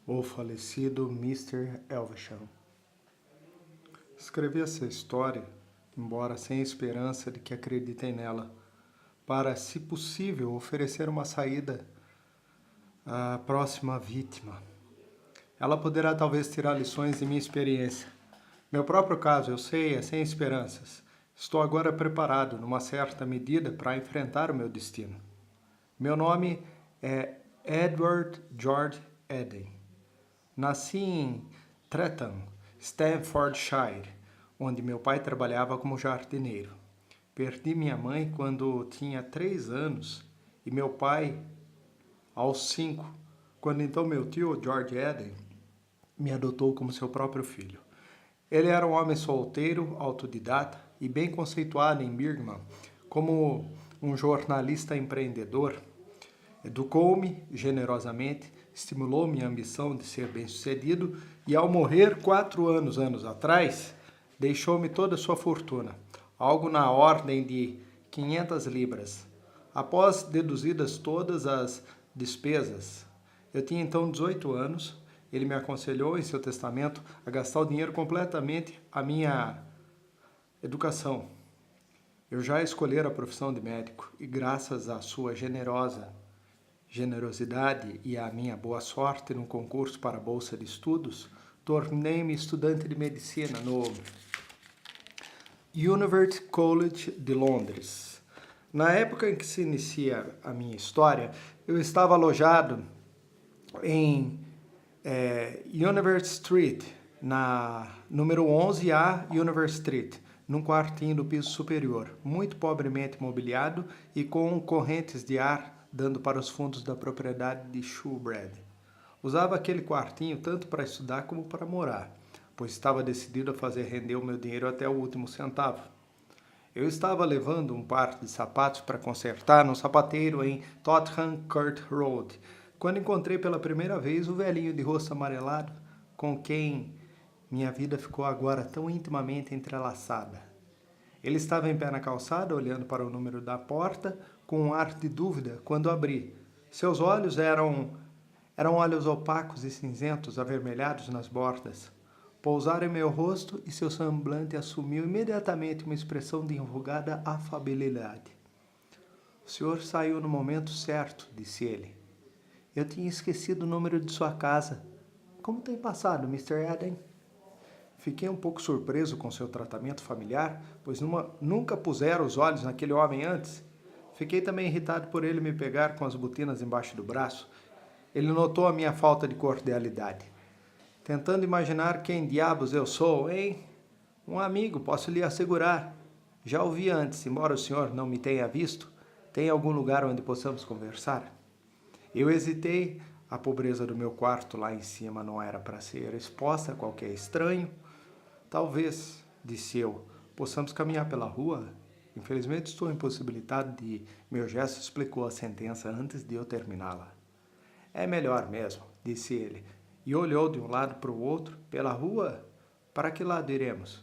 O falecido Mr. Elvesham. Escrevi essa história, embora sem esperança de que acreditem nela, para, se possível, oferecer uma saída à próxima vítima. Ela poderá talvez tirar lições de minha experiência. Meu próprio caso, eu sei, é sem esperanças. Estou agora preparado, numa certa medida, para enfrentar o meu destino. Meu nome é Edward George Eden. Nasci em Treton, Staffordshire, onde meu pai trabalhava como jardineiro. Perdi minha mãe quando tinha 3 anos e meu pai aos 5, quando então meu tio, George Eden, me adotou como seu próprio filho. Ele era um homem solteiro, autodidata e bem conceituado em Birmingham como um jornalista empreendedor. Educou-me generosamente, estimulou minha ambição de ser bem-sucedido e, ao morrer 4 anos atrás, deixou-me toda a sua fortuna, algo na ordem de 500 libras. Após deduzidas todas as despesas, eu tinha então 18 anos. Ele me aconselhou em seu testamento a gastar o dinheiro completamente à minha educação. Eu já escolhera a profissão de médico e, graças à sua generosidade e à minha boa sorte no concurso para a Bolsa de Estudos, tornei-me estudante de medicina no University College de Londres. Na época em que se inicia a minha história, eu estava alojado em University Street, na número 11A University Street, num quartinho do piso superior, muito pobremente mobiliado e com correntes de ar dando para os fundos da propriedade de Shoebread. Usava aquele quartinho tanto para estudar como para morar, pois estava decidido a fazer render o meu dinheiro até o último centavo. Eu estava levando um par de sapatos para consertar no sapateiro em Tottenham Court Road, quando encontrei pela primeira vez o velhinho de rosto amarelado, com quem minha vida ficou agora tão intimamente entrelaçada. Ele estava em pé na calçada, olhando para o número da porta, com um ar de dúvida quando abri. Seus olhos eram olhos opacos e cinzentos, avermelhados nas bordas. Pousaram em meu rosto e seu semblante assumiu imediatamente uma expressão de enrugada afabilidade. O senhor saiu no momento certo, disse ele. Eu tinha esquecido o número de sua casa. Como tem passado, Mr. Eden? Fiquei um pouco surpreso com seu tratamento familiar, pois nunca pusera os olhos naquele homem antes. Fiquei também irritado por ele me pegar com as botinas embaixo do braço. Ele notou a minha falta de cordialidade. Tentando imaginar quem diabos eu sou, hein? Um amigo, posso lhe assegurar. Já o vi antes, embora o senhor não me tenha visto. Tem algum lugar onde possamos conversar? Eu hesitei. A pobreza do meu quarto lá em cima não era para ser exposta a qualquer estranho. Talvez, disse eu, possamos caminhar pela rua? Infelizmente estou impossibilitado de... Meu gesto explicou a sentença antes de eu terminá-la. É melhor mesmo, disse ele, e olhou de um lado para o outro. Pela rua? Para que lado iremos?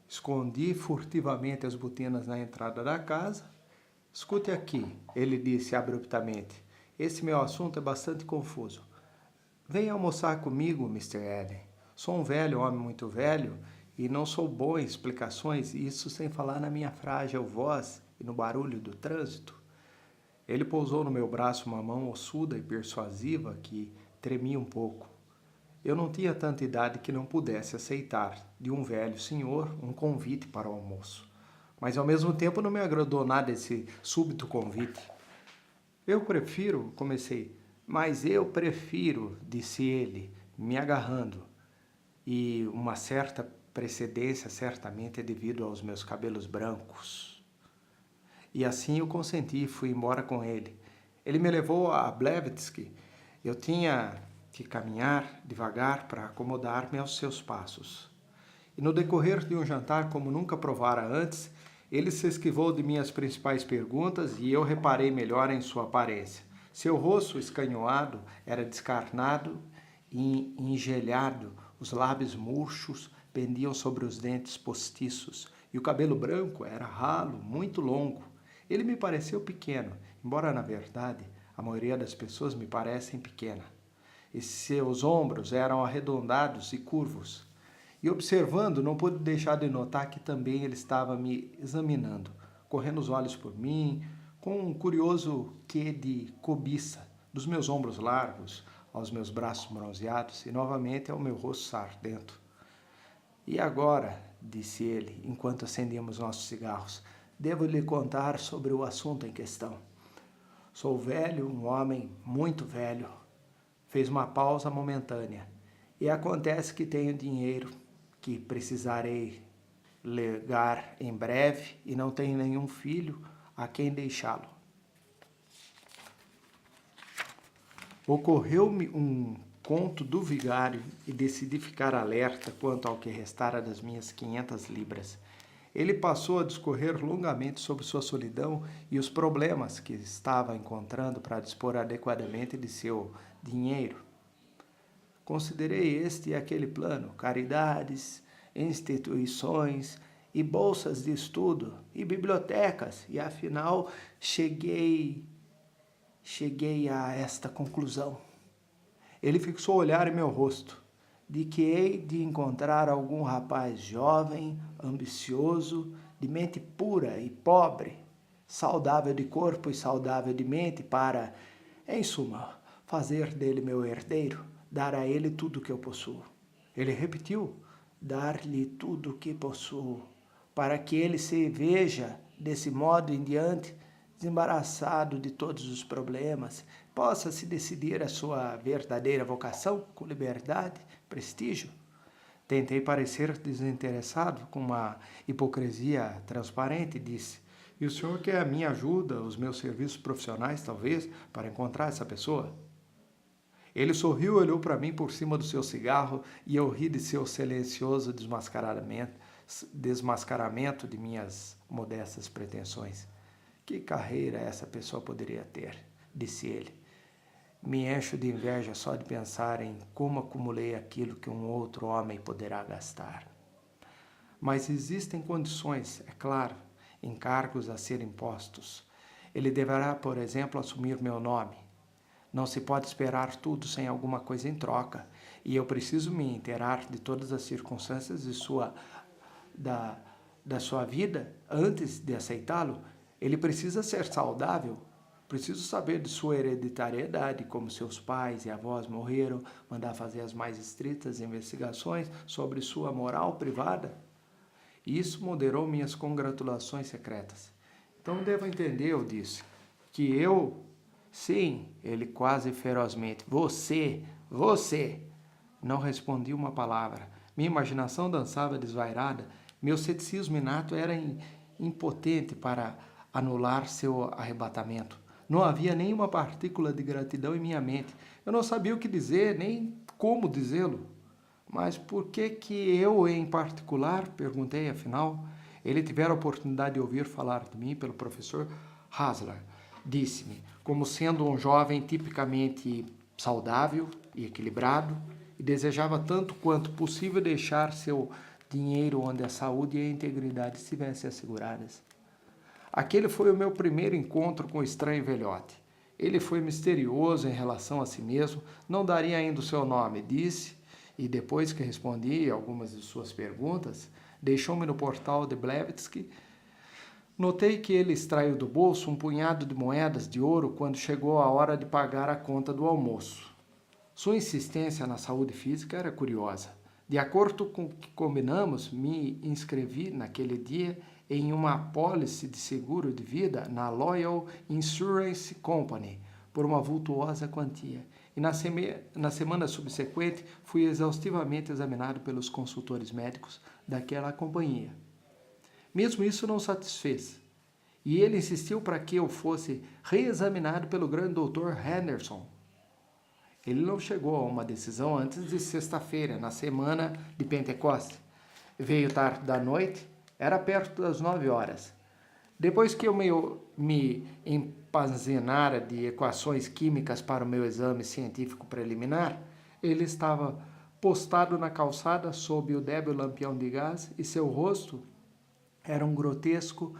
Escondi furtivamente as botinas na entrada da casa. Escute aqui, ele disse abruptamente. Esse meu assunto é bastante confuso. Venha almoçar comigo, Mr. Eden. Sou um velho, homem muito velho, e não sou bom em explicações, isso sem falar na minha frágil voz e no barulho do trânsito. Ele pousou no meu braço uma mão ossuda e persuasiva que tremia um pouco. Eu não tinha tanta idade que não pudesse aceitar, de um velho senhor, um convite para o almoço. Mas ao mesmo tempo não me agradou nada esse súbito convite. Mas eu prefiro, disse ele, me agarrando. E uma certa precedência certamente é devido aos meus cabelos brancos. E assim eu consenti e fui embora com ele. Ele me levou a Blavatsky. Eu tinha que caminhar devagar para acomodar-me aos seus passos. E no decorrer de um jantar como nunca provara antes, ele se esquivou de minhas principais perguntas e eu reparei melhor em sua aparência. Seu rosto escanhoado era descarnado e engelhado, os lábios murchos pendiam sobre os dentes postiços e o cabelo branco era ralo, muito longo. Ele me pareceu pequeno, embora na verdade a maioria das pessoas me parecem pequena. e seus ombros eram arredondados e curvos. E observando, não pude deixar de notar que também ele estava me examinando, correndo os olhos por mim, com um curioso quê de cobiça, dos meus ombros largos aos meus braços bronzeados e novamente ao meu rosto sardento. E agora, disse ele, enquanto acendíamos nossos cigarros, devo lhe contar sobre o assunto em questão. Sou velho, um homem muito velho. Fez uma pausa momentânea. E acontece que tenho dinheiro que precisarei legar em breve e não tenho nenhum filho a quem deixá-lo. Ocorreu-me um conto do vigário e decidi ficar alerta quanto ao que restara das minhas 500 libras. Ele passou a discorrer longamente sobre sua solidão e os problemas que estava encontrando para dispor adequadamente de seu dinheiro. Considerei este e aquele plano, caridades, instituições e bolsas de estudo e bibliotecas, e afinal cheguei a esta conclusão. Ele fixou o olhar em meu rosto, de que hei de encontrar algum rapaz jovem, ambicioso, de mente pura e pobre, saudável de corpo e saudável de mente para, em suma, fazer dele meu herdeiro, dar a ele tudo o que eu possuo. Ele repetiu, dar-lhe tudo o que possuo, para que ele se veja, desse modo em diante, desembaraçado de todos os problemas, possa se decidir a sua verdadeira vocação com liberdade, prestígio. Tentei parecer desinteressado, com uma hipocrisia transparente, e disse, e o senhor quer a minha ajuda, os meus serviços profissionais, talvez, para encontrar essa pessoa? Ele sorriu e olhou para mim por cima do seu cigarro e eu ri de seu silencioso desmascaramento de minhas modestas pretensões. Que carreira essa pessoa poderia ter? Disse ele. Me encho de inveja só de pensar em como acumulei aquilo que um outro homem poderá gastar. Mas existem condições, é claro, encargos a serem postos. Ele deverá, por exemplo, assumir meu nome. Não se pode esperar tudo sem alguma coisa em troca, e eu preciso me inteirar de todas as circunstâncias da sua vida antes de aceitá-lo. Ele precisa ser saudável, preciso saber de sua hereditariedade, como seus pais e avós morreram, mandar fazer as mais estritas investigações sobre sua moral privada. E isso moderou minhas congratulações secretas. Então devo entender, eu disse, que eu... Sim, ele quase ferozmente. Você. Não respondi uma palavra. Minha imaginação dançava desvairada. Meu ceticismo inato era impotente para anular seu arrebatamento. Não havia nenhuma partícula de gratidão em minha mente. Eu não sabia o que dizer, nem como dizê-lo. Mas por que eu, em particular? Perguntei, afinal. Ele tivera a oportunidade de ouvir falar de mim pelo professor Hasler. Disse-me, como sendo um jovem tipicamente saudável e equilibrado, e desejava tanto quanto possível deixar seu dinheiro onde a saúde e a integridade estivessem asseguradas. Aquele foi o meu primeiro encontro com o estranho velhote. Ele foi misterioso em relação a si mesmo, não daria ainda o seu nome, disse, e depois que respondi algumas de suas perguntas, deixou-me no portal de Blavatsky. Notei que ele extraiu do bolso um punhado de moedas de ouro quando chegou a hora de pagar a conta do almoço. Sua insistência na saúde física era curiosa. De acordo com o que combinamos, me inscrevi naquele dia em uma apólice de seguro de vida na Loyal Insurance Company por uma vultuosa quantia. E na semana subsequente fui exaustivamente examinado pelos consultores médicos daquela companhia. Mesmo isso não satisfez, e ele insistiu para que eu fosse reexaminado pelo grande doutor Henderson. Ele não chegou a uma decisão antes de sexta-feira, na semana de Pentecostes. Veio tarde da noite, era perto das 9 horas. Depois que eu me empanzinara de equações químicas para o meu exame científico preliminar, ele estava postado na calçada sob o débil lampião de gás e seu rosto era um grotesco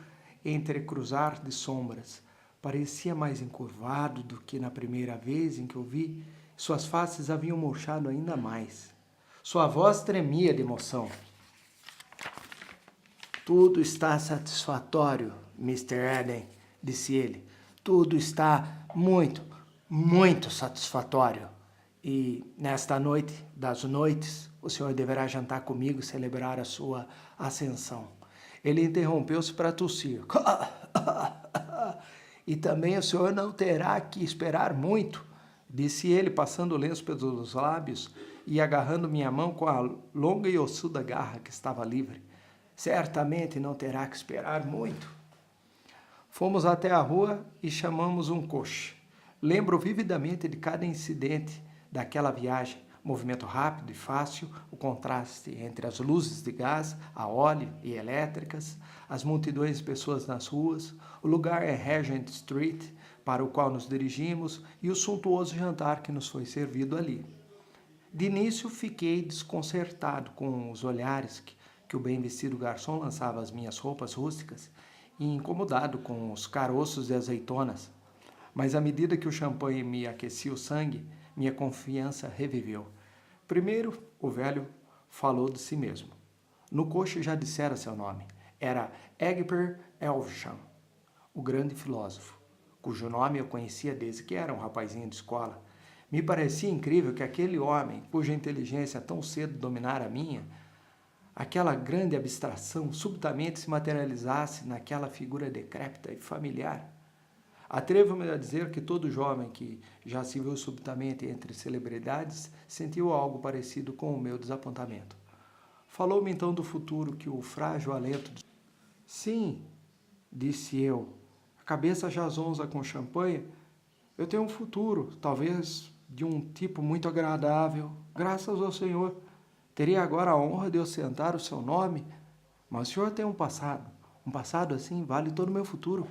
entrecruzar de sombras. Parecia mais encurvado do que na primeira vez em que o vi, Suas faces haviam murchado ainda mais. Sua voz tremia de emoção. Tudo está satisfatório, Mr. Eden, disse ele. Tudo está muito, muito satisfatório. E nesta noite das noites, o senhor deverá jantar comigo e celebrar a sua ascensão. Ele interrompeu-se para tossir. E também o senhor não terá que esperar muito, disse ele, passando o lenço pelos lábios e agarrando minha mão com a longa e ossuda garra que estava livre. Certamente não terá que esperar muito. Fomos até a rua e chamamos um coche. Lembro vividamente de cada incidente daquela viagem. Movimento rápido e fácil, o contraste entre as luzes de gás, a óleo e elétricas, as multidões de pessoas nas ruas, o lugar é Regent Street, para o qual nos dirigimos, e o suntuoso jantar que nos foi servido ali. De início fiquei desconcertado com os olhares que o bem vestido garçom lançava às minhas roupas rústicas e incomodado com os caroços de azeitonas. Mas à medida que o champanhe me aquecia o sangue, minha confiança reviveu. Primeiro, o velho falou de si mesmo. No coche já dissera seu nome. Era Egbert Elvesham, o grande filósofo, cujo nome eu conhecia desde que era um rapazinho de escola. Me parecia incrível que aquele homem, cuja inteligência tão cedo dominara a minha, aquela grande abstração subitamente se materializasse naquela figura decrépita e familiar. Atrevo-me a dizer que todo jovem que já se viu subitamente entre celebridades sentiu algo parecido com o meu desapontamento. Falou-me então do futuro que o frágil alento... Sim, disse eu, a cabeça já zonza com champanhe. Eu tenho um futuro, talvez de um tipo muito agradável, graças ao Senhor. Teria agora a honra de ostentar o seu nome, mas o senhor tem um passado assim vale todo o meu futuro.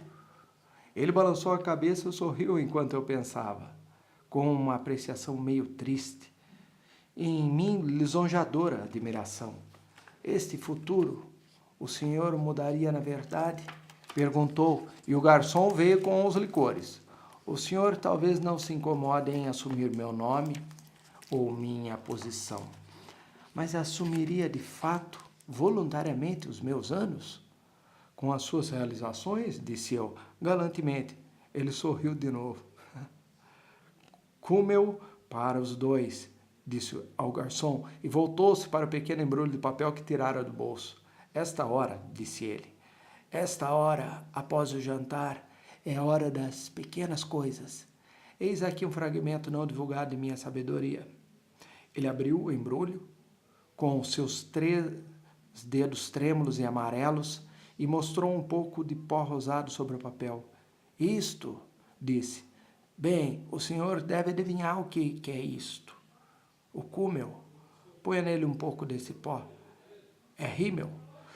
Ele balançou a cabeça e sorriu enquanto eu pensava, com uma apreciação meio triste, em mim lisonjeadora admiração. Este futuro, o senhor mudaria na verdade? Perguntou, e o garçom veio com os licores. O senhor talvez não se incomode em assumir meu nome ou minha posição, mas assumiria de fato, voluntariamente, os meus anos? Com as suas realizações, disse eu, galantemente. Ele sorriu de novo. Cúmel para os dois, disse ao garçom, e voltou-se para o pequeno embrulho de papel que tirara do bolso. Esta hora, disse ele, esta hora, após o jantar, é a hora das pequenas coisas. Eis aqui um fragmento não divulgado de minha sabedoria. Ele abriu o embrulho com seus 3 dedos trêmulos e amarelos, e mostrou um pouco de pó rosado sobre o papel. Isto, disse. Bem, o senhor deve adivinhar o que é isto. O cúmel. Ponha nele um pouco desse pó. É rímel.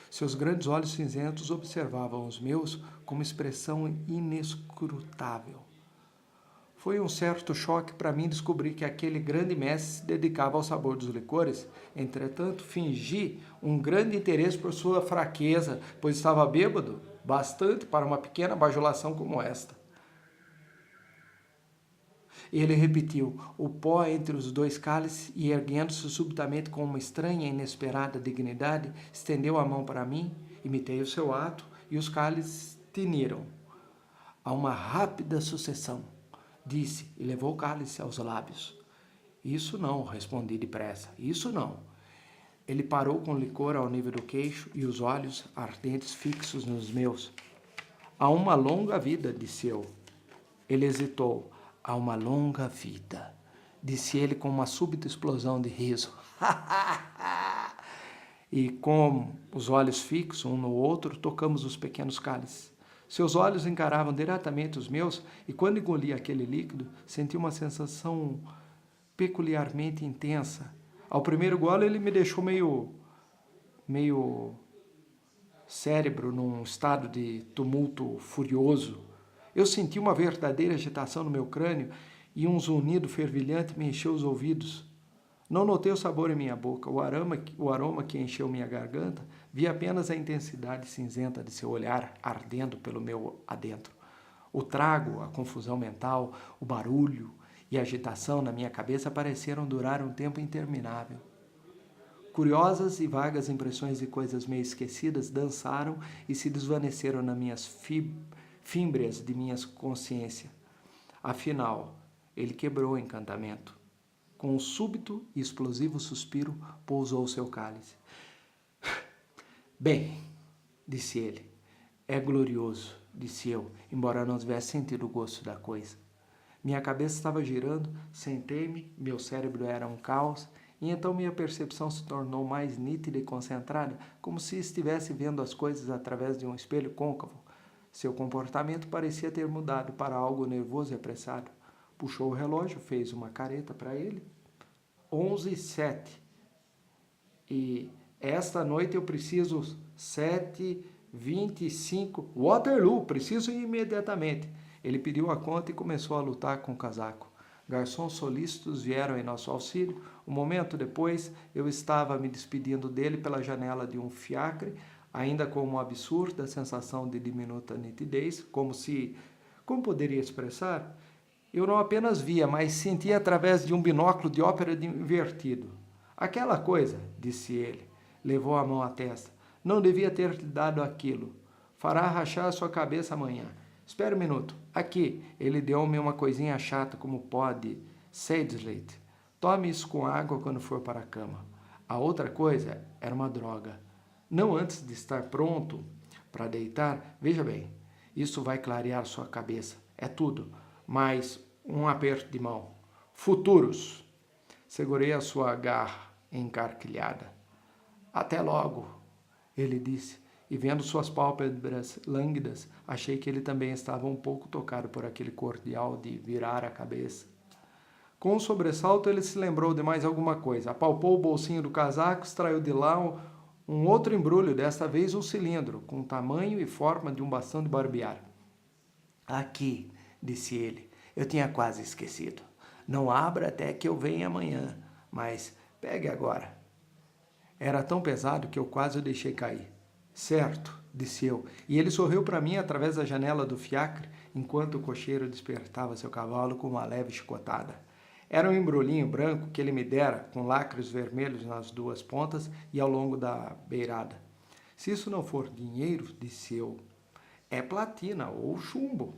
Seus grandes olhos cinzentos observavam os meus com uma expressão inescrutável. Foi um certo choque para mim descobrir que aquele grande mestre se dedicava ao sabor dos licores. Entretanto, fingi um grande interesse por sua fraqueza, pois estava bêbado bastante para uma pequena bajulação como esta. Ele repetiu, o pó entre os 2 cálices e, erguendo-se subitamente com uma estranha e inesperada dignidade, estendeu a mão para mim, imitei o seu ato, e os cálices tiniram. A uma rápida sucessão, disse, e levou o cálice aos lábios. Isso não, respondi depressa, isso não. Ele parou com o licor ao nível do queixo e os olhos ardentes fixos nos meus. Há uma longa vida, disse eu. Ele hesitou. Há uma longa vida, disse ele com uma súbita explosão de riso. E com os olhos fixos um no outro, tocamos os pequenos cálices. Seus olhos encaravam diretamente os meus e quando engoli aquele líquido, senti uma sensação peculiarmente intensa. Ao primeiro gole ele me deixou meio cérebro num estado de tumulto furioso. Eu senti uma verdadeira agitação no meu crânio e um zunido fervilhante me encheu os ouvidos. Não notei o sabor em minha boca, o aroma que encheu minha garganta, vi apenas a intensidade cinzenta de seu olhar ardendo pelo meu adentro. O trago, a confusão mental, o barulho e a agitação na minha cabeça pareceram durar um tempo interminável. Curiosas e vagas impressões de coisas meio esquecidas dançaram e se desvaneceram nas minhas fímbrias de minha consciência. Afinal, ele quebrou o encantamento. Com um súbito e explosivo suspiro, pousou seu cálice. Bem, disse ele. É glorioso, disse eu, embora não tivesse sentido o gosto da coisa. Minha cabeça estava girando, sentei-me, meu cérebro era um caos, e então minha percepção se tornou mais nítida e concentrada, como se estivesse vendo as coisas através de um espelho côncavo. Seu comportamento parecia ter mudado para algo nervoso e apressado. Puxou o relógio, fez uma careta para ele. 11h07. E esta noite eu preciso 7h25. Waterloo, preciso ir imediatamente. Ele pediu a conta e começou a lutar com o casaco. Garçons solícitos vieram em nosso auxílio. Um momento depois, eu estava me despedindo dele pela janela de um fiacre, ainda com uma absurda sensação de diminuta nitidez, como poderia expressar? Eu não apenas via, mas sentia através de um binóculo de ópera invertido. Aquela coisa, disse ele, levou a mão à testa. Não devia ter lhe dado aquilo. Fará rachar a sua cabeça amanhã. Espera um minuto. Aqui, ele deu-me uma coisinha chata como pó de Sageslate. Tome isso com água quando for para a cama. A outra coisa era uma droga. Não antes de estar pronto para deitar. Veja bem, isso vai clarear sua cabeça. É tudo. Mas um aperto de mão. Futuros. Segurei a sua garra encarquilhada. Até logo, ele disse. E vendo suas pálpebras lânguidas, achei que ele também estava um pouco tocado por aquele cordial de virar a cabeça. Com um sobressalto, ele se lembrou de mais alguma coisa. Apalpou o bolsinho do casaco, extraiu de lá um outro embrulho, desta vez um cilindro, com tamanho e forma de um bastão de barbear. Aqui, disse ele, eu tinha quase esquecido. Não abra até que eu venha amanhã, mas pegue agora. Era tão pesado que eu quase o deixei cair. Certo, disse eu, e ele sorriu para mim através da janela do fiacre, enquanto o cocheiro despertava seu cavalo com uma leve chicotada. Era um embrulhinho branco que ele me dera, com lacres vermelhos nas duas pontas e ao longo da beirada. Se isso não for dinheiro, disse eu, é platina ou chumbo.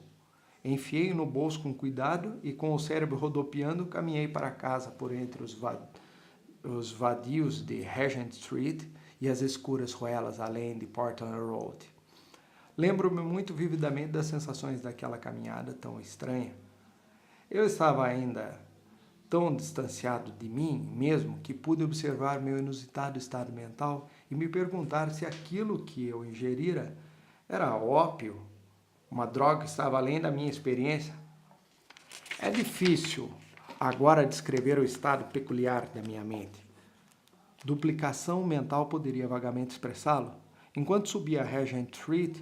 Enfiei-o no bolso com cuidado e, com o cérebro rodopiando, caminhei para casa por entre os vadios de Regent Street e as escuras ruelas além de Portland Road. Lembro-me muito vividamente das sensações daquela caminhada tão estranha. Eu estava ainda tão distanciado de mim mesmo que pude observar meu inusitado estado mental e me perguntar se aquilo que eu ingerira era ópio, uma droga que estava além da minha experiência. É difícil agora descrever o estado peculiar da minha mente. Duplicação mental poderia vagamente expressá-lo. Enquanto subia a Regent Street,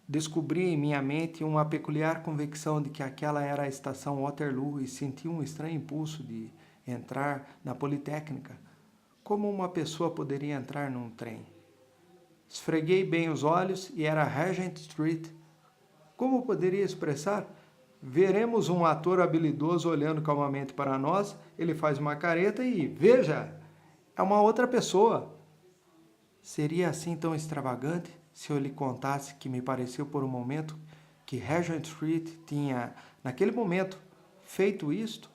descobri em minha mente uma peculiar convicção de que aquela era a estação Waterloo e senti um estranho impulso de entrar na Politécnica. Como uma pessoa poderia entrar num trem? Esfreguei bem os olhos e era Regent Street. Como poderia expressar? Veremos um ator habilidoso olhando calmamente para nós, ele faz uma careta e, veja, é uma outra pessoa. Seria assim tão extravagante se eu lhe contasse que me pareceu por um momento que Regent Street tinha, naquele momento, feito isto?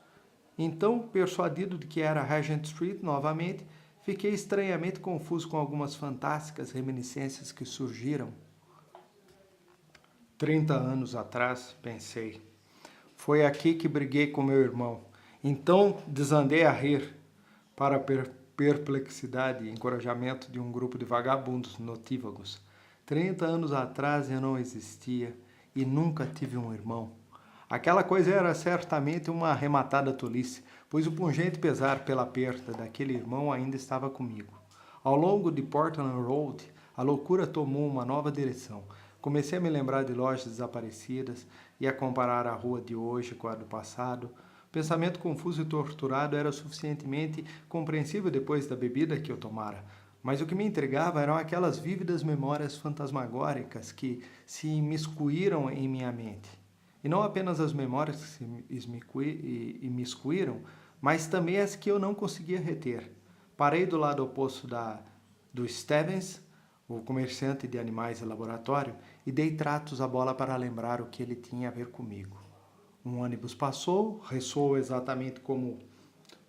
Então, persuadido de que era Regent Street novamente, fiquei estranhamente confuso com algumas fantásticas reminiscências que surgiram. 30 anos atrás, pensei. Foi aqui que briguei com meu irmão. Então, desandei a rir para perplexidade e encorajamento de um grupo de vagabundos notívagos. 30 anos atrás eu não existia e nunca tive um irmão. Aquela coisa era certamente uma arrematada tolice, pois o pungente pesar pela perda daquele irmão ainda estava comigo. Ao longo de Portland Road, a loucura tomou uma nova direção. Comecei a me lembrar de lojas desaparecidas e a comparar a rua de hoje com a do passado. O pensamento confuso e torturado era suficientemente compreensível depois da bebida que eu tomara, mas o que me intrigava eram aquelas vívidas memórias fantasmagóricas que se imiscuíram em minha mente. E não apenas as memórias que se imiscuíram, mas também as que eu não conseguia reter. Parei do lado oposto do Stevens, o comerciante de animais de laboratório, e dei tratos à bola para lembrar o que ele tinha a ver comigo. Um ônibus passou, ressoou exatamente como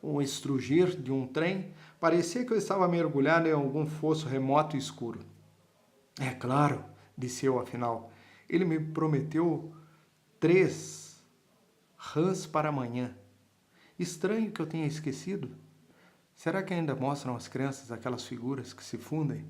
um estrugir de um trem. Parecia que eu estava mergulhado em algum fosso remoto e escuro. É claro, disse eu afinal. Ele me prometeu 3 rãs para amanhã. Estranho que eu tenha esquecido. Será que ainda mostram às crianças aquelas figuras que se fundem?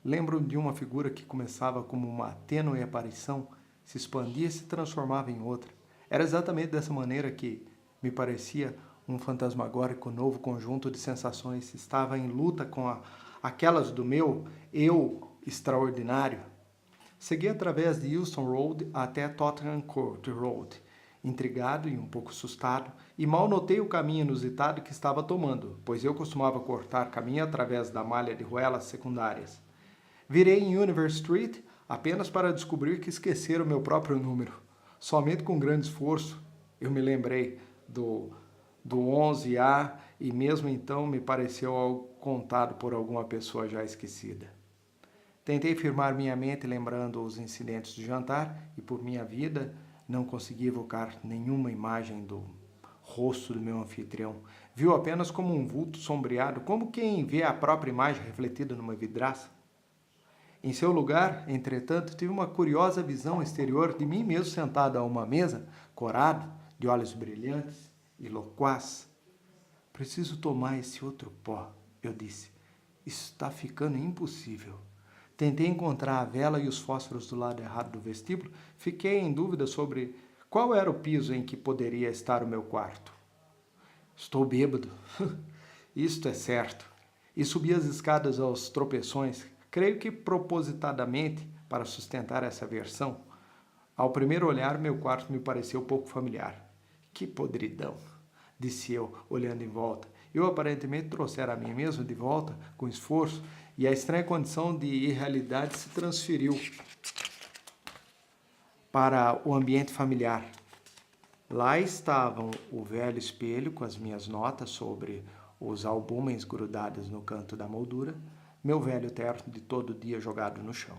Lembro de uma figura que começava como uma tênue aparição, se expandia e se transformava em outra. Era exatamente dessa maneira que me parecia um fantasmagórico novo conjunto de sensações. Estava em luta com aquelas do meu eu extraordinário. Segui através de Euston Road até Tottenham Court Road, intrigado e um pouco assustado, e mal notei o caminho inusitado que estava tomando, pois eu costumava cortar caminho através da malha de ruelas secundárias. Virei em Univer Street apenas para descobrir que esquecera o meu próprio número. Somente com grande esforço eu me lembrei do 11A e mesmo então me pareceu algo contado por alguma pessoa já esquecida. Tentei firmar minha mente lembrando os incidentes do jantar e, por minha vida, não consegui evocar nenhuma imagem do rosto do meu anfitrião. Viu apenas como um vulto sombreado, como quem vê a própria imagem refletida numa vidraça. Em seu lugar, entretanto, tive uma curiosa visão exterior de mim mesmo sentado a uma mesa, corado, de olhos brilhantes e loquaz. Preciso tomar esse outro pó, eu disse. Isso está ficando impossível. Tentei encontrar a vela e os fósforos do lado errado do vestíbulo. Fiquei em dúvida sobre qual era o piso em que poderia estar o meu quarto. Estou bêbado. Isto é certo. E subi as escadas aos tropeções, creio que propositadamente para sustentar essa versão. Ao primeiro olhar, meu quarto me pareceu pouco familiar. Que podridão, disse eu, olhando em volta. Eu aparentemente trouxera a mim mesmo de volta, com esforço, e a estranha condição de irrealidade se transferiu para o ambiente familiar. Lá estavam o velho espelho com as minhas notas sobre os albumens grudados no canto da moldura, meu velho terno de todo dia jogado no chão.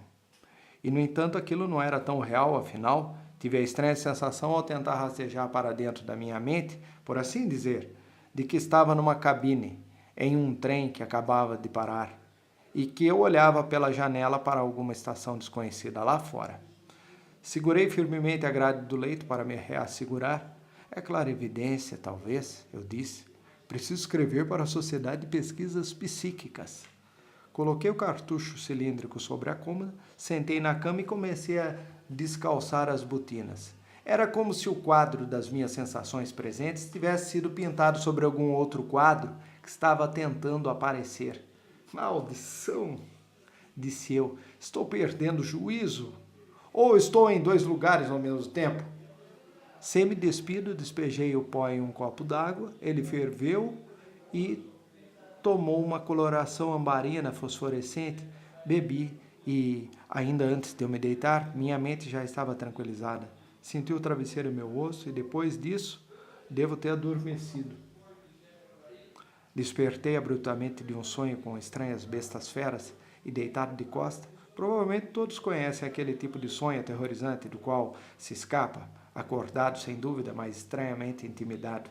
E, no entanto, aquilo não era tão real, afinal, tive a estranha sensação ao tentar rastejar para dentro da minha mente, por assim dizer, de que estava numa cabine, em um trem que acabava de parar, e que eu olhava pela janela para alguma estação desconhecida lá fora. Segurei firmemente a grade do leito para me reassegurar. É clarividência, talvez, eu disse. Preciso escrever para a Sociedade de Pesquisas Psíquicas. Coloquei o cartucho cilíndrico sobre a cômoda, sentei na cama e comecei a descalçar as botinas. Era como se o quadro das minhas sensações presentes tivesse sido pintado sobre algum outro quadro que estava tentando aparecer. Maldição, disse eu, estou perdendo o juízo. Ou estou em 2 lugares ao mesmo tempo? Sem me despido, despejei o pó em um copo d'água, ele ferveu e tomou uma coloração ambarina fosforescente, bebi e, ainda antes de eu me deitar, minha mente já estava tranquilizada. Senti o travesseiro em meu osso e, depois disso, devo ter adormecido. Despertei abruptamente de um sonho com estranhas bestas feras e, deitado de costa, provavelmente todos conhecem aquele tipo de sonho aterrorizante do qual se escapa, acordado sem dúvida, mas estranhamente intimidado.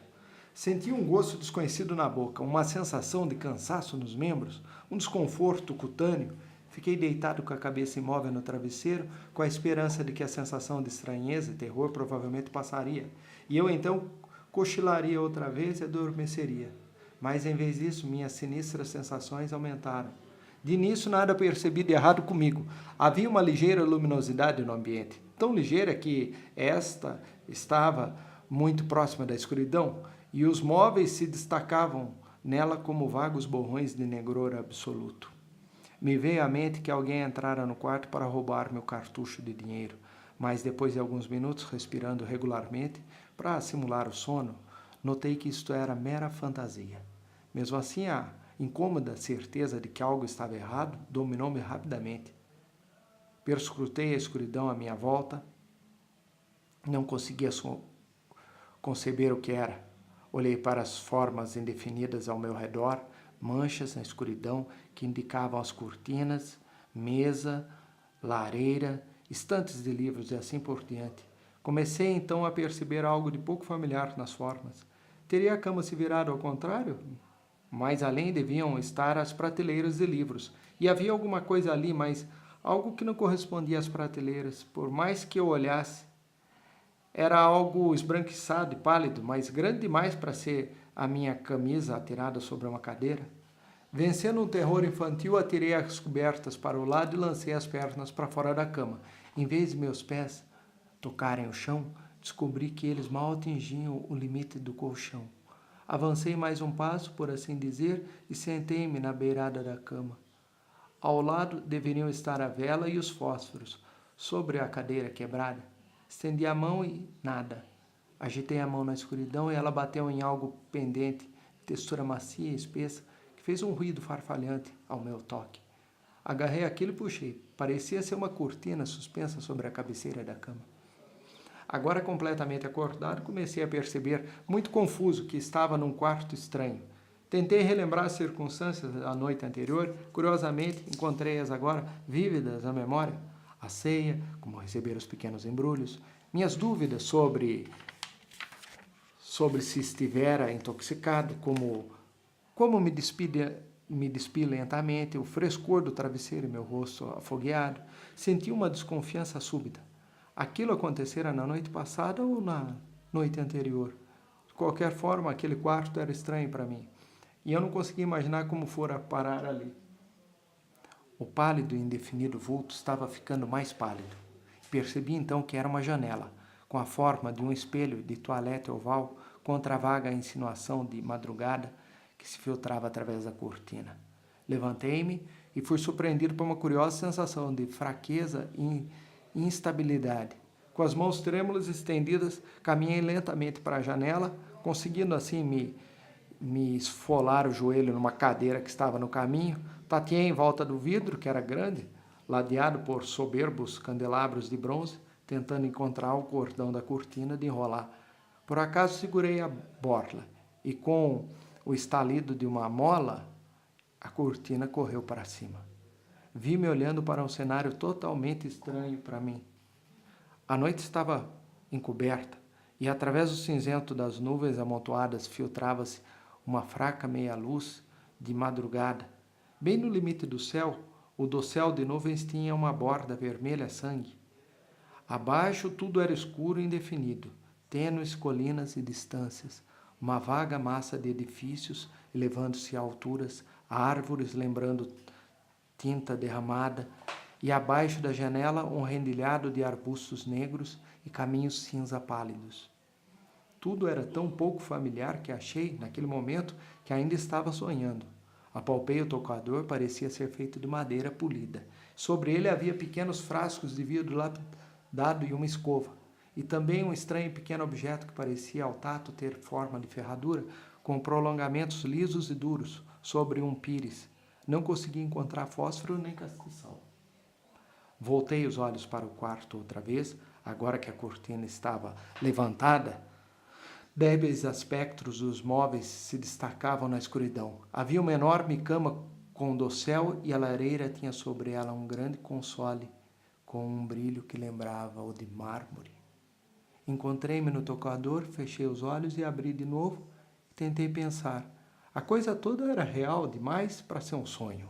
Senti um gosto desconhecido na boca, uma sensação de cansaço nos membros, um desconforto cutâneo. Fiquei deitado com a cabeça imóvel no travesseiro, com a esperança de que a sensação de estranheza e terror provavelmente passaria, e eu então cochilaria outra vez e adormeceria. Mas, em vez disso, minhas sinistras sensações aumentaram. De início, nada percebi de errado comigo. Havia uma ligeira luminosidade no ambiente, tão ligeira que esta estava muito próxima da escuridão, e os móveis se destacavam nela como vagos borrões de negror absoluto. Me veio à mente que alguém entrara no quarto para roubar meu cartucho de dinheiro, mas depois de alguns minutos respirando regularmente para simular o sono, notei que isto era mera fantasia. Mesmo assim, a incômoda certeza de que algo estava errado dominou-me rapidamente. Perscrutei a escuridão à minha volta Não conseguia conceber o que era. Olhei para as formas indefinidas ao meu redor, manchas na escuridão que indicavam as cortinas, mesa, lareira, estantes de livros e assim por diante. Comecei então a perceber algo de pouco familiar nas formas. Teria a cama se virado ao contrário? Mais além deviam estar as prateleiras de livros. E havia alguma coisa ali, mas algo que não correspondia às prateleiras. Por mais que eu olhasse, era algo esbranquiçado e pálido, mas grande demais para ser a minha camisa atirada sobre uma cadeira. Vencendo um terror infantil, atirei as cobertas para o lado e lancei as pernas para fora da cama. Em vez de meus pés tocarem o chão, descobri que eles mal atingiam o limite do colchão. Avancei mais um passo, por assim dizer, e sentei-me na beirada da cama. Ao lado deveriam estar a vela e os fósforos. Sobre a cadeira quebrada, estendi a mão e nada. Agitei a mão na escuridão e ela bateu em algo pendente, textura macia e espessa, que fez um ruído farfalhante ao meu toque. Agarrei aquilo e puxei. Parecia ser uma cortina suspensa sobre a cabeceira da cama. Agora completamente acordado, comecei a perceber, muito confuso, que estava num quarto estranho. Tentei relembrar as circunstâncias da noite anterior. Curiosamente, encontrei-as agora vívidas na memória. A ceia, como receber os pequenos embrulhos, minhas dúvidas sobre se estivera intoxicado, como me despi lentamente, o frescor do travesseiro e meu rosto afogueado. Senti uma desconfiança súbita. Aquilo acontecera na noite passada ou na noite anterior? De qualquer forma, aquele quarto era estranho para mim, e eu não conseguia imaginar como fora parar ali. O pálido e indefinido vulto estava ficando mais pálido. Percebi então que era uma janela, com a forma de um espelho de toilette oval contra a vaga insinuação de madrugada que se filtrava através da cortina. Levantei-me e fui surpreendido por uma curiosa sensação de fraqueza e instabilidade. Com as mãos trêmulas estendidas, caminhei lentamente para a janela, conseguindo assim me esfolar o joelho numa cadeira que estava no caminho. Tateei em volta do vidro, que era grande, ladeado por soberbos candelabros de bronze, tentando encontrar o cordão da cortina de enrolar. Por acaso segurei a borla e, com o estalido de uma mola, a cortina correu para cima. Vi-me olhando para um cenário totalmente estranho para mim. A noite estava encoberta e, através do cinzento das nuvens amontoadas, filtrava-se uma fraca meia-luz de madrugada. Bem no limite do céu, o dossel de nuvens tinha uma borda vermelha sangue. Abaixo tudo era escuro e indefinido, tênues colinas e distâncias, uma vaga massa de edifícios elevando-se a alturas, árvores lembrando tinta derramada, e abaixo da janela um rendilhado de arbustos negros e caminhos cinza pálidos. Tudo era tão pouco familiar que achei, naquele momento, que ainda estava sonhando. Apalpei o tocador, parecia ser feito de madeira polida. Sobre ele havia pequenos frascos de vidro lapidado e uma escova, e também um estranho pequeno objeto que parecia ao tato ter forma de ferradura, com prolongamentos lisos e duros, sobre um pires. Não consegui encontrar fósforo nem castiçal. Voltei os olhos para o quarto outra vez, agora que a cortina estava levantada. Débeis aspectos dos móveis se destacavam na escuridão. Havia uma enorme cama com dossel e a lareira tinha sobre ela um grande console com um brilho que lembrava o de mármore. Encontrei-me no tocador, fechei os olhos e abri de novo e tentei pensar. A coisa toda era real demais para ser um sonho.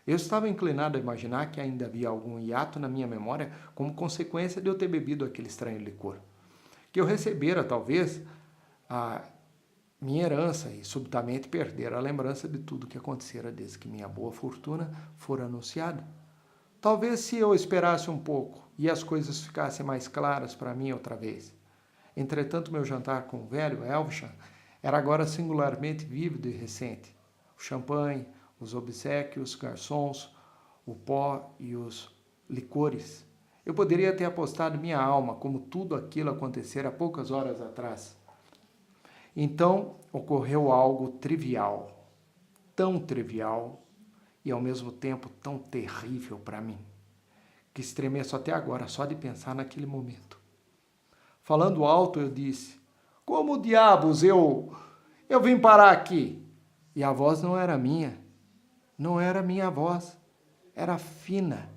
Eu estava inclinado a imaginar que ainda havia algum hiato na minha memória como consequência de eu ter bebido aquele estranho licor. Que eu recebera, talvez, a minha herança e subitamente perder a lembrança de tudo que acontecera desde que minha boa fortuna fora anunciada. Talvez se eu esperasse um pouco e as coisas ficassem mais claras para mim outra vez. Entretanto, meu jantar com o velho Elvisham era agora singularmente vívido e recente. O champanhe, os obséquios, os garçons, o pó e os licores. Eu poderia ter apostado minha alma como tudo aquilo acontecera poucas horas atrás. Então ocorreu algo trivial, tão trivial e ao mesmo tempo tão terrível para mim, que estremeço até agora só de pensar naquele momento. Falando alto, eu disse: como diabos eu vim parar aqui? E a voz não era minha, não era minha voz, era fina,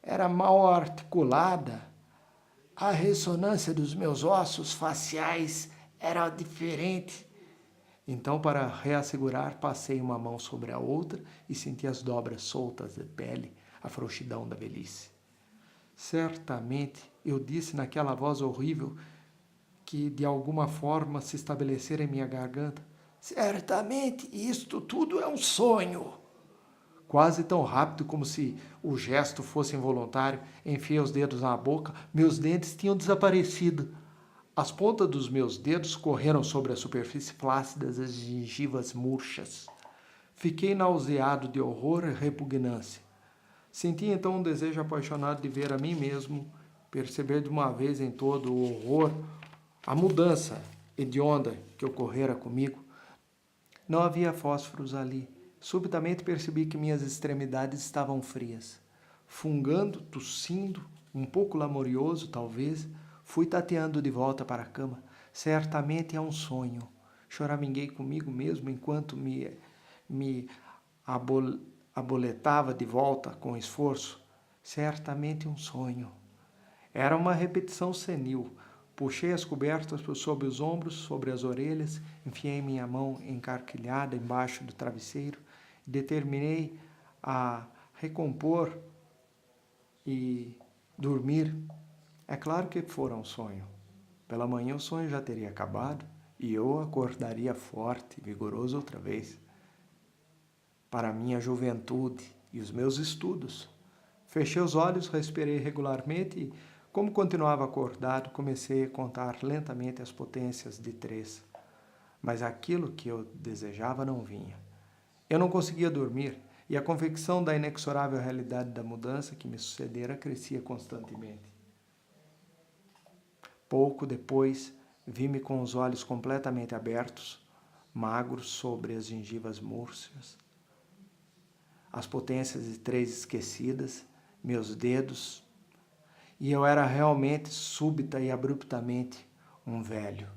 era mal articulada. A ressonância dos meus ossos faciais era diferente. Então, para reassegurar, passei uma mão sobre a outra e senti as dobras soltas de pele, a frouxidão da velhice. Certamente, eu disse naquela voz horrível que de alguma forma se estabelecera em minha garganta: certamente isto tudo é um sonho. Quase tão rápido como se o gesto fosse involuntário, enfiei os dedos na boca, meus dentes tinham desaparecido. As pontas dos meus dedos correram sobre a superfície flácida das gengivas murchas. Fiquei nauseado de horror e repugnância. Senti então um desejo apaixonado de ver a mim mesmo, perceber de uma vez em todo o horror, a mudança hedionda que ocorrera comigo. Não havia fósforos ali. Subitamente percebi que minhas extremidades estavam frias. Fungando, tossindo, um pouco lamorioso talvez, fui tateando de volta para a cama. Certamente é um sonho. Choraminguei comigo mesmo enquanto me aboletava de volta com esforço. Certamente um sonho. Era uma repetição senil. Puxei as cobertas sob os ombros, sobre as orelhas, enfiei minha mão encarquilhada embaixo do travesseiro e determinei a recompor e dormir. É claro que fora um sonho. Pela manhã o sonho já teria acabado e eu acordaria forte e vigoroso outra vez. Para a minha juventude e os meus estudos. Fechei os olhos, respirei regularmente e, como continuava acordado, comecei a contar lentamente as potências de 3. Mas aquilo que eu desejava não vinha. Eu não conseguia dormir e a convicção da inexorável realidade da mudança que me sucedera crescia constantemente. Pouco depois, vi-me com os olhos completamente abertos, magros sobre as gengivas murchas, as potências de 3 esquecidas, meus dedos, e eu era realmente, súbita e abruptamente, um velho.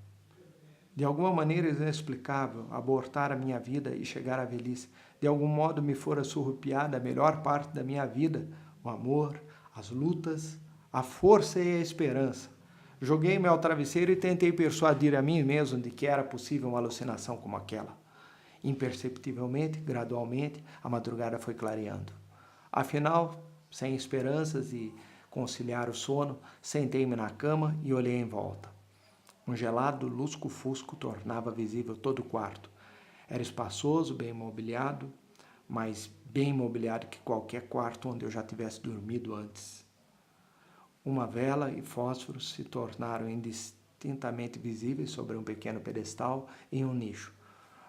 De alguma maneira inexplicável, abortar a minha vida e chegar à velhice. De algum modo me fora surrupiada a melhor parte da minha vida, o amor, as lutas, a força e a esperança. Joguei-me ao travesseiro e tentei persuadir a mim mesmo de que era possível uma alucinação como aquela. Imperceptivelmente, gradualmente, a madrugada foi clareando. Afinal, sem esperanças e conciliar o sono, sentei-me na cama e olhei em volta. Um gelado lusco-fusco tornava visível todo o quarto. Era espaçoso, bem mobiliado, mas bem mobiliado que qualquer quarto onde eu já tivesse dormido antes. Uma vela e fósforos se tornaram indistintamente visíveis sobre um pequeno pedestal em um nicho.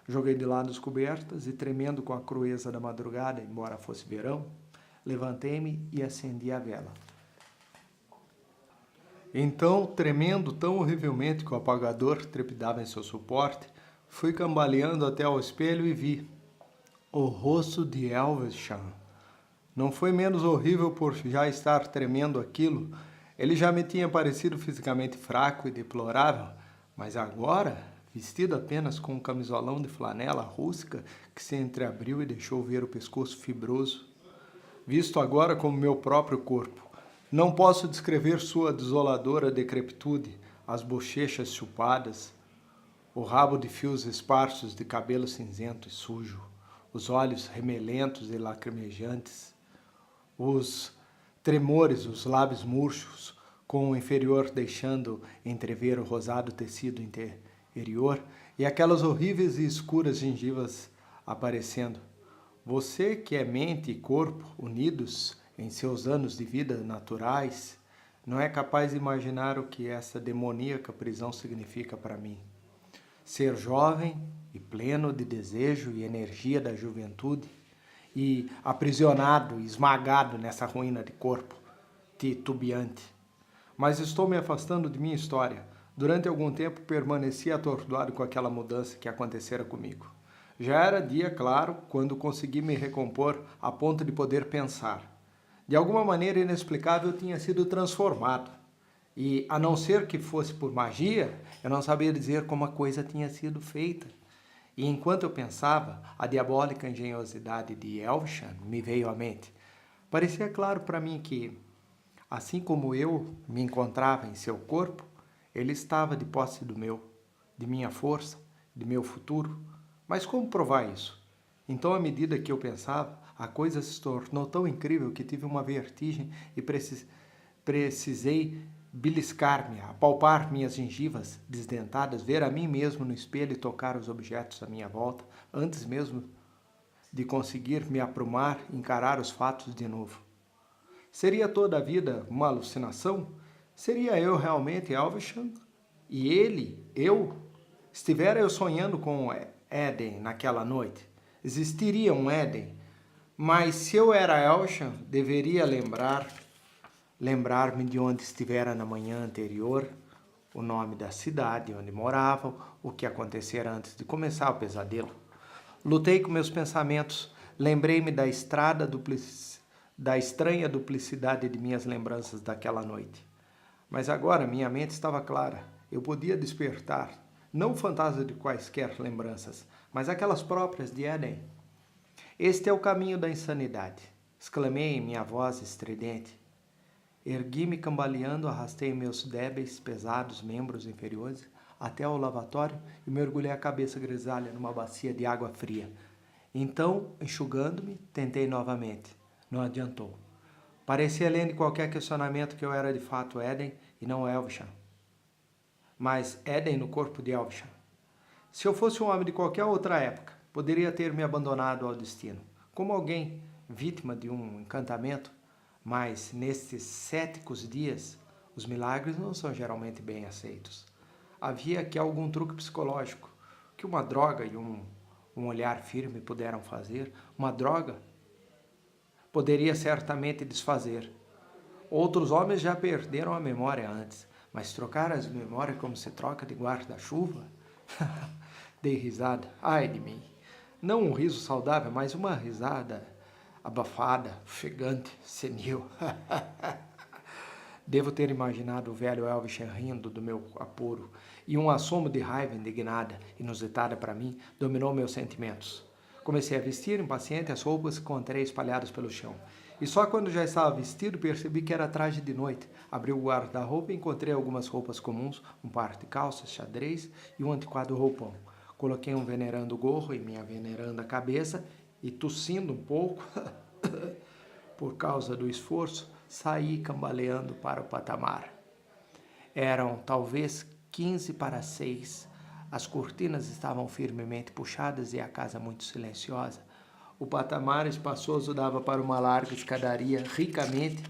Joguei de lado as cobertas e, tremendo com a crueza da madrugada, embora fosse verão, levantei-me e acendi a vela. Então, tremendo tão horrivelmente que o apagador trepidava em seu suporte, fui cambaleando até ao espelho e vi o rosto de Elvesham. Não foi menos horrível por já estar tremendo aquilo. Ele já me tinha parecido fisicamente fraco e deplorável, mas agora, vestido apenas com um camisolão de flanela rústica que se entreabriu e deixou ver o pescoço fibroso, visto agora como meu próprio corpo, não posso descrever sua desoladora decrepitude, as bochechas chupadas, o rabo de fios esparsos de cabelo cinzento e sujo, os olhos remelentos e lacrimejantes, os tremores, os lábios murchos, com o inferior deixando entrever o rosado tecido interior e aquelas horríveis e escuras gengivas aparecendo. Você que é mente e corpo unidos em seus anos de vida naturais, não é capaz de imaginar o que essa demoníaca prisão significa para mim. Ser jovem e pleno de desejo e energia da juventude e aprisionado e esmagado nessa ruína de corpo titubeante. Mas estou me afastando de minha história. Durante algum tempo permaneci atordoado com aquela mudança que acontecera comigo. Já era dia claro quando consegui me recompor a ponto de poder pensar. De alguma maneira inexplicável, eu tinha sido transformado. E, a não ser que fosse por magia, eu não sabia dizer como a coisa tinha sido feita. E enquanto eu pensava, a diabólica engenhosidade de Elvesham me veio à mente. Parecia claro para mim que, assim como eu me encontrava em seu corpo, ele estava de posse do meu, de minha força, de meu futuro. Mas como provar isso? Então, à medida que eu pensava, a coisa se tornou tão incrível que tive uma vertigem e precisei beliscar-me, apalpar minhas gengivas desdentadas, ver a mim mesmo no espelho e tocar os objetos à minha volta, antes mesmo de conseguir me aprumar e encarar os fatos de novo. Seria toda a vida uma alucinação? Seria eu realmente Elvesham? E ele, eu? Estivera eu sonhando com Éden naquela noite? Existiria um Éden? Mas se eu era Elvesham, deveria lembrar-me de onde estivera na manhã anterior, o nome da cidade onde moravam, o que acontecera antes de começar o pesadelo. Lutei com meus pensamentos, lembrei-me da estranha duplicidade de minhas lembranças daquela noite. Mas agora minha mente estava clara. Eu podia despertar, não o fantasma de quaisquer lembranças, mas aquelas próprias de Éden. Este é o caminho da insanidade, exclamei em minha voz estridente. Ergui-me cambaleando, arrastei meus débeis, pesados membros inferiores até ao lavatório e mergulhei a cabeça grisalha numa bacia de água fria. Então, enxugando-me, tentei novamente. Não adiantou. Parecia além de qualquer questionamento que eu era de fato Éden e não Elvesham. Mas Éden no corpo de Elvesham. Se eu fosse um homem de qualquer outra época, poderia ter me abandonado ao destino, como alguém vítima de um encantamento, mas nestes céticos dias, os milagres não são geralmente bem aceitos. Havia aqui algum truque psicológico, que uma droga e um olhar firme puderam fazer. Uma droga poderia certamente desfazer. Outros homens já perderam a memória antes, mas trocar as memórias como se troca de guarda-chuva? Dei risada. Ai de mim. Não um riso saudável, mas uma risada abafada, ofegante, senil. Devo ter imaginado o velho Elvesham rindo do meu apuro, e um assomo de raiva indignada, inusitada para mim, dominou meus sentimentos. Comecei a vestir, impaciente, as roupas que encontrei espalhadas pelo chão. E só quando já estava vestido percebi que era traje de noite. Abri o guarda-roupa e encontrei algumas roupas comuns, um par de calças, xadrez e um antiquado roupão. Coloquei um venerando gorro em minha veneranda cabeça e, tossindo um pouco, por causa do esforço, saí cambaleando para o patamar. Eram talvez 15 para 6. As cortinas estavam firmemente puxadas e a casa muito silenciosa. O patamar espaçoso dava para uma larga escadaria ricamente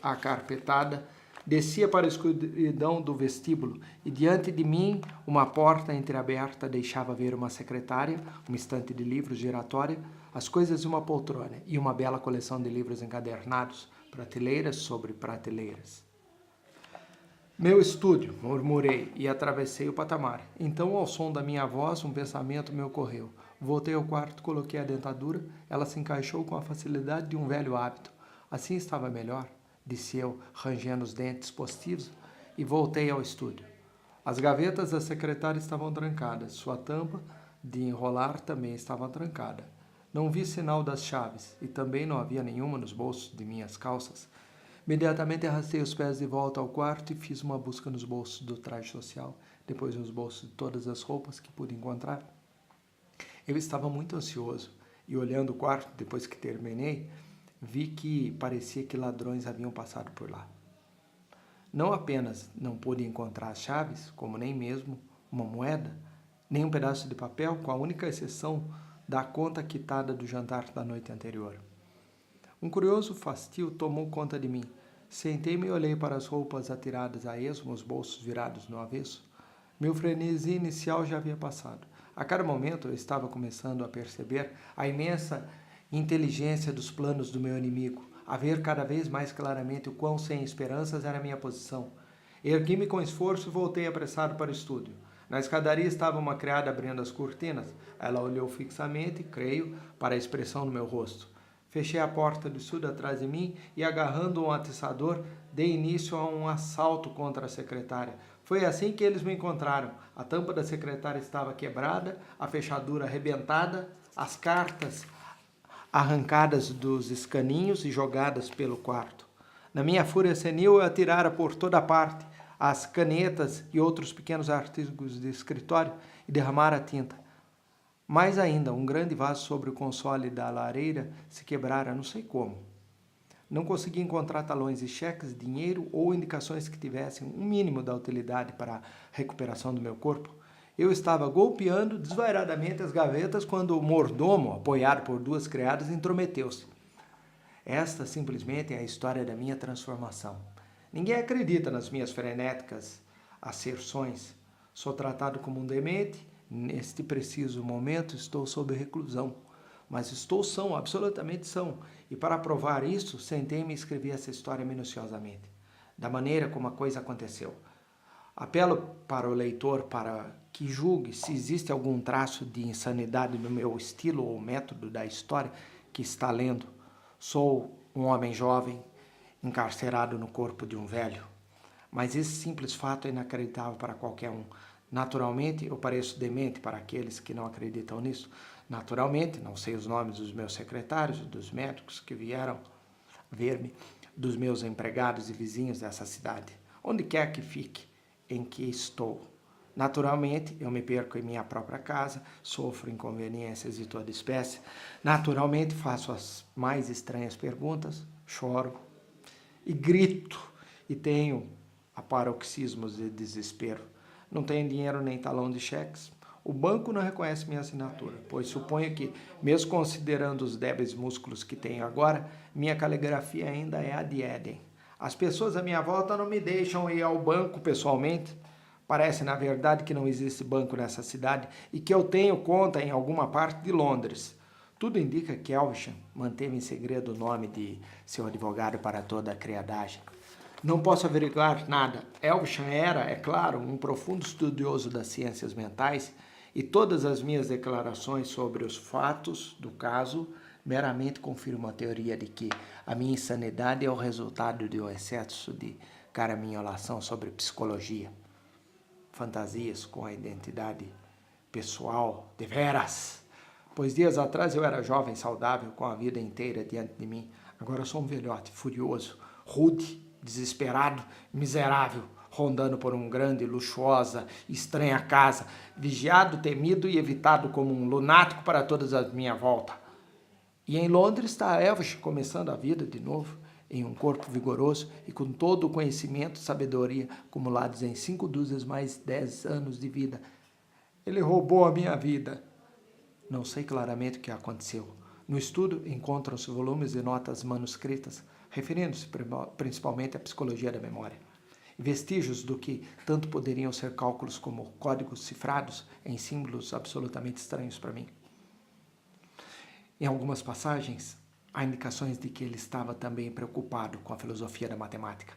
acarpetada. Descia para a escuridão do vestíbulo e diante de mim uma porta entreaberta deixava ver uma secretária, uma estante de livros giratória, as coisas de uma poltrona e uma bela coleção de livros encadernados, prateleiras sobre prateleiras. Meu estúdio, murmurei e atravessei o patamar. Então, ao som da minha voz, um pensamento me ocorreu. Voltei ao quarto, coloquei a dentadura, ela se encaixou com a facilidade de um velho hábito. Assim estava melhor, disse eu, rangendo os dentes postiços, e voltei ao estúdio. As gavetas da secretária estavam trancadas, sua tampa de enrolar também estava trancada. Não vi sinal das chaves, e também não havia nenhuma nos bolsos de minhas calças. Imediatamente arrastei os pés de volta ao quarto e fiz uma busca nos bolsos do traje social, depois nos bolsos de todas as roupas que pude encontrar. Eu estava muito ansioso, e olhando o quarto depois que terminei, vi que parecia que ladrões haviam passado por lá. Não apenas não pude encontrar as chaves, como nem mesmo uma moeda, nem um pedaço de papel, com a única exceção da conta quitada do jantar da noite anterior. Um curioso fastio tomou conta de mim. Sentei-me e olhei para as roupas atiradas a esmo, os bolsos virados no avesso. Meu frenesi inicial já havia passado. A cada momento eu estava começando a perceber a imensa inteligência dos planos do meu inimigo, a ver cada vez mais claramente o quão sem esperanças era a minha posição. Ergui-me com esforço e voltei apressado para o estúdio. Na escadaria estava uma criada abrindo as cortinas. Ela olhou fixamente, creio, para a expressão no meu rosto. Fechei a porta do sul atrás de mim e, agarrando um atiçador, dei início a um assalto contra a secretária. Foi assim que eles me encontraram. A tampa da secretária estava quebrada, a fechadura arrebentada, as cartas arrancadas dos escaninhos e jogadas pelo quarto. Na minha fúria senil, eu atirara por toda parte as canetas e outros pequenos artigos de escritório e derramara tinta. Mais ainda, um grande vaso sobre o console da lareira se quebrara, não sei como. Não consegui encontrar talões e cheques, dinheiro ou indicações que tivessem um mínimo da utilidade para a recuperação do meu corpo. Eu estava golpeando desvairadamente as gavetas quando o mordomo, apoiado por 2 criadas, intrometeu-se. Esta simplesmente é a história da minha transformação. Ninguém acredita nas minhas frenéticas asserções. Sou tratado como um demente. Neste preciso momento estou sob reclusão. Mas estou são, absolutamente são. E para provar isso, sentei-me e escrevi essa história minuciosamente, da maneira como a coisa aconteceu. Apelo para o leitor para que julgue se existe algum traço de insanidade no meu estilo ou método da história que está lendo. Sou um homem jovem, encarcerado no corpo de um velho. Mas esse simples fato é inacreditável para qualquer um. Naturalmente, eu pareço demente para aqueles que não acreditam nisso. Naturalmente, não sei os nomes dos meus secretários, dos médicos que vieram ver-me, dos meus empregados e vizinhos dessa cidade, onde quer que fique, em que estou. Naturalmente, eu me perco em minha própria casa, sofro inconveniências de toda espécie. Naturalmente, faço as mais estranhas perguntas, choro e grito e tenho paroxismos de desespero. Não tenho dinheiro nem talão de cheques. O banco não reconhece minha assinatura, pois suponho que, mesmo considerando os débeis músculos que tenho agora, minha caligrafia ainda é a de Éden. As pessoas à minha volta não me deixam ir ao banco pessoalmente. Parece, na verdade, que não existe banco nessa cidade e que eu tenho conta em alguma parte de Londres. Tudo indica que Elvisham manteve em segredo o nome de seu advogado para toda a criadagem. Não posso averiguar nada. Elvisham era, é claro, um profundo estudioso das ciências mentais e todas as minhas declarações sobre os fatos do caso meramente confirmam a teoria de que a minha insanidade é o resultado de um excesso de caraminholação sobre psicologia. Fantasias com a identidade pessoal, deveras. Pois dias atrás eu era jovem, saudável, com a vida inteira diante de mim. Agora sou um velhote, furioso, rude, desesperado, miserável, rondando por uma grande, luxuosa, estranha casa, vigiado, temido e evitado como um lunático para todas as minha volta. E em Londres está Elvis começando a vida de novo, em um corpo vigoroso e com todo o conhecimento e sabedoria acumulados em 5 dúzias mais 10 anos de vida. Ele roubou a minha vida. Não sei claramente o que aconteceu. No estudo encontram-se volumes de notas manuscritas, referindo-se principalmente à psicologia da memória. Vestígios do que tanto poderiam ser cálculos como códigos cifrados em símbolos absolutamente estranhos para mim. Em algumas passagens, há indicações de que ele estava também preocupado com a filosofia da matemática.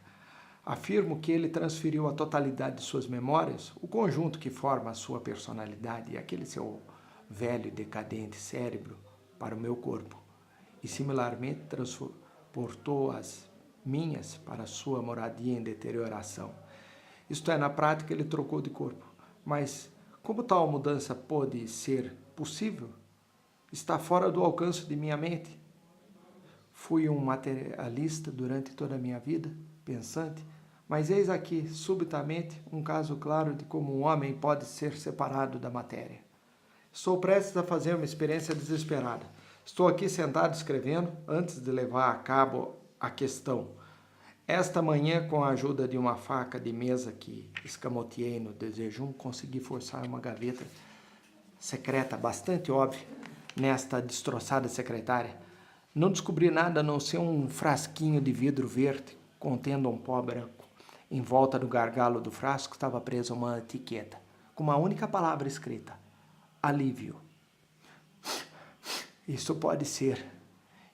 Afirmo que ele transferiu a totalidade de suas memórias, o conjunto que forma a sua personalidade e aquele seu velho e decadente cérebro, para o meu corpo, e similarmente transportou as minhas para a sua moradia em deterioração. Isto é, na prática ele trocou de corpo. Mas como tal mudança pôde ser possível? Está fora do alcance de minha mente. Fui um materialista durante toda a minha vida, pensante, mas eis aqui, subitamente, um caso claro de como um homem pode ser separado da matéria. Estou prestes a fazer uma experiência desesperada. Estou aqui sentado escrevendo antes de levar a cabo a questão. Esta manhã, com a ajuda de uma faca de mesa que escamoteei no desjejum, consegui forçar uma gaveta secreta, bastante óbvia, nesta destroçada secretária. Não descobri nada a não ser um frasquinho de vidro verde contendo um pó branco. Em volta do gargalo do frasco estava presa uma etiqueta, com uma única palavra escrita: alívio. Isso pode ser,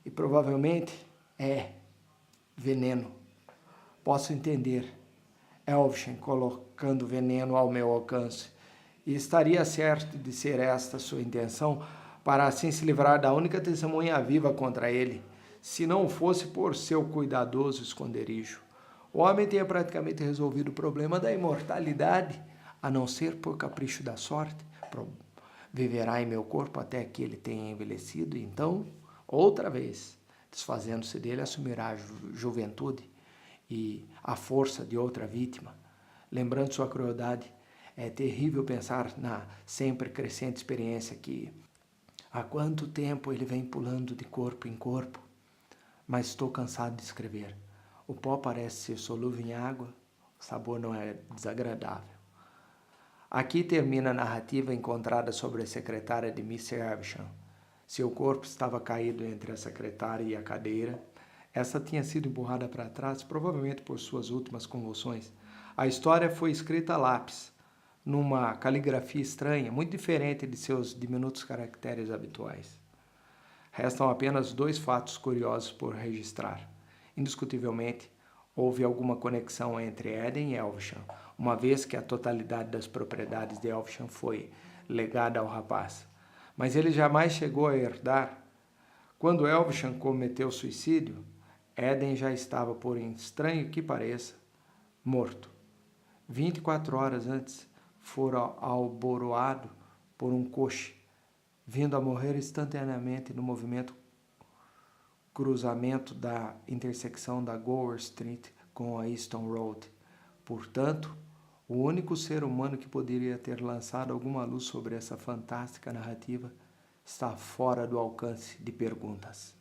e provavelmente é, veneno. Posso entender Elvisham colocando veneno ao meu alcance, e estaria certo de ser esta sua intenção, para assim se livrar da única testemunha viva contra ele. se não fosse por seu cuidadoso esconderijo. O homem tinha praticamente resolvido o problema da imortalidade, a não ser por capricho da sorte. Viverá em meu corpo até que ele tenha envelhecido, e então, outra vez, desfazendo-se dele, assumirá a juventude e a força de outra vítima. Lembrando sua crueldade, é terrível pensar na sempre crescente experiência que há quanto tempo ele vem pulando de corpo em corpo, mas estou cansado de escrever. O pó parece ser solúvel em água, o sabor não é desagradável. Aqui termina a narrativa encontrada sobre a secretária de Mr. Havisham. Seu corpo estava caído entre a secretária e a cadeira. Essa tinha sido empurrada para trás, provavelmente por suas últimas convulsões. A história foi escrita a lápis, numa caligrafia estranha, muito diferente de seus diminutos caracteres habituais. Restam apenas 2 fatos curiosos por registrar. Indiscutivelmente, houve alguma conexão entre Eden e Elvisham, uma vez que a totalidade das propriedades de Elvisham foi legada ao rapaz. Mas ele jamais chegou a herdar. Quando Elvisham cometeu suicídio, Eden já estava, por estranho que pareça, morto. 24 horas antes, fora alboroado por um coche, vindo a morrer instantaneamente no cruzamento da intersecção da Gower Street com a Easton Road. Portanto, o único ser humano que poderia ter lançado alguma luz sobre essa fantástica narrativa está fora do alcance de perguntas.